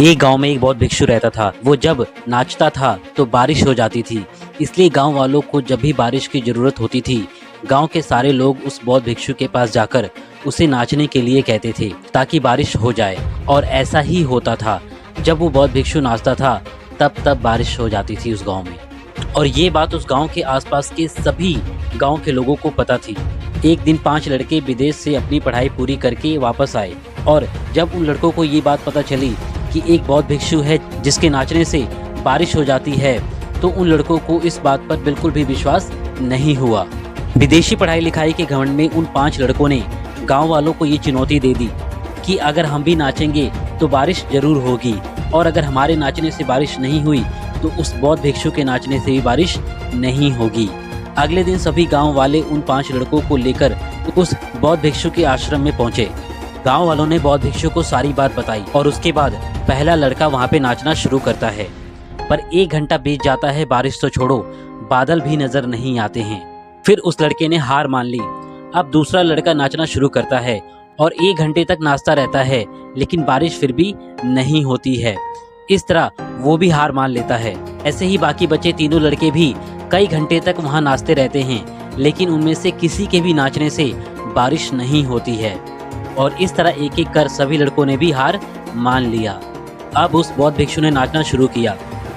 एक गांव में एक बौद्ध भिक्षु रहता था। वो जब नाचता था तो बारिश हो जाती थी। इसलिए गांव वालों को जब भी बारिश की जरूरत होती थी, गांव के सारे लोग उस बौद्ध भिक्षु के पास जाकर उसे नाचने के लिए कहते थे ताकि बारिश हो जाए। और ऐसा ही होता था। जब वो बौद्ध भिक्षु नाचता था तब बारिश हो जाती थी उस गाँव में। और ये बात उस गांव के आसपास के सभी गांव के लोगों को पता थी। एक दिन 5 लड़के विदेश से अपनी पढ़ाई पूरी करके वापस आए और जब उन लड़कों को ये बात पता चली कि एक बौद्ध भिक्षु है जिसके नाचने से बारिश हो जाती है, तो उन लड़कों को इस बात पर बिल्कुल भी विश्वास नहीं हुआ। विदेशी पढ़ाई लिखाई के घमंड में उन 5 लड़कों ने गांव वालों को ये चुनौती दे दी कि अगर हम भी नाचेंगे तो बारिश जरूर होगी, और अगर हमारे नाचने से बारिश नहीं हुई तो उस बौद्ध भिक्षु के नाचने से भी बारिश नहीं होगी। अगले दिन सभी गांव वाले उन 5 लड़कों को लेकर उस बौद्ध भिक्षु के आश्रम में पहुंचे। गांव वालों ने बौद्ध भिक्षु को सारी बात बताई और उसके बाद पहला लड़का वहां पे नाचना शुरू करता है। पर 1 घंटा बीत जाता है, बारिश तो छोड़ो, बादल भी नजर नहीं आते हैं। फिर उस लड़के ने हार मान ली। अब दूसरा लड़का नाचना शुरू करता है और 1 घंटे तक नाचता रहता है, लेकिन बारिश फिर भी नहीं होती है। इस तरह वो भी हार मान लेता है। ऐसे ही बाकी बचे तीनों लड़के भी कई घंटे तक वहां नाचते रहते हैं, लेकिन उनमें से किसी के भी नाचने से बारिश नहीं होती है। और इस तरह एक एक कर सभी लड़कों ने भी हार मान लिया। अब उस बौद्ध भिक्षु ने नाचना शुरू किया।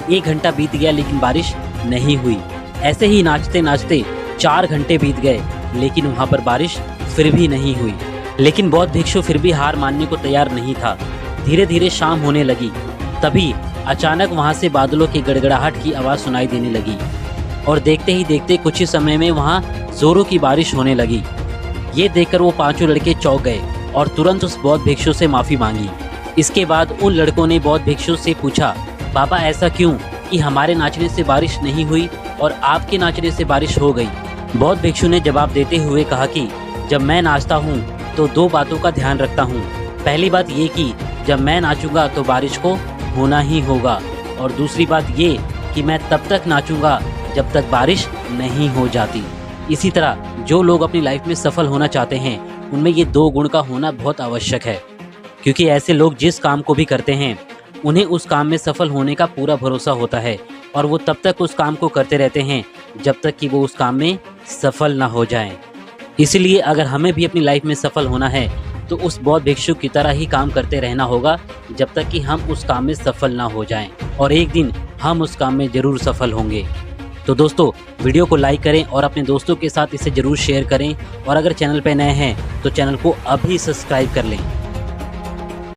1 घंटा बीत गया लेकिन बारिश नहीं हुई। ऐसे ही नाचते नाचते 4 घंटे बीत गए, लेकिन वहां पर बारिश फिर भी नहीं हुई। लेकिन बौद्ध भिक्षु फिर भी हार मानने को तैयार नहीं था। धीरे धीरे शाम होने लगी। तभी अचानक वहां से बादलों की गड़गड़ाहट की आवाज सुनाई देने लगी और देखते ही देखते कुछ ही समय में वहां जोरों की बारिश होने लगी। ये देखकर वो 5 लड़के चौंक गए और तुरंत उस बौद्ध भिक्षु से माफी मांगी। इसके बाद उन लड़कों ने बौद्ध भिक्षु से पूछा, बाबा ऐसा क्यों कि हमारे नाचने से बारिश नहीं हुई और आपके नाचने से बारिश हो गई? बौद्ध भिक्षु ने जवाब देते हुए कहा कि जब मैं नाचता हूँ तो 2 बातों का ध्यान रखता हूँ। पहली बात ये कि जब मैं नाचूंगा तो बारिश को होना ही होगा, और दूसरी बात ये कि मैं तब तक नाचूंगा जब तक बारिश नहीं हो जाती। इसी तरह जो लोग अपनी लाइफ में सफल होना चाहते हैं उनमें ये 2 गुण का होना बहुत आवश्यक है, क्योंकि ऐसे लोग जिस काम को भी करते हैं उन्हें उस काम में सफल होने का पूरा भरोसा होता है, और वो तब तक उस काम को करते रहते हैं जब तक कि वो उस काम में सफल ना हो जाएं। इसलिए अगर हमें भी अपनी लाइफ में सफल होना है तो उस बौद्ध भिक्षु की तरह ही काम करते रहना होगा जब तक कि हम उस काम में सफल ना हो जाएं, और एक दिन हम उस काम में ज़रूर सफल होंगे। तो दोस्तों, वीडियो को लाइक करें और अपने दोस्तों के साथ इसे ज़रूर शेयर करें, और अगर चैनल पर नए हैं तो चैनल को अभी सब्सक्राइब कर लें।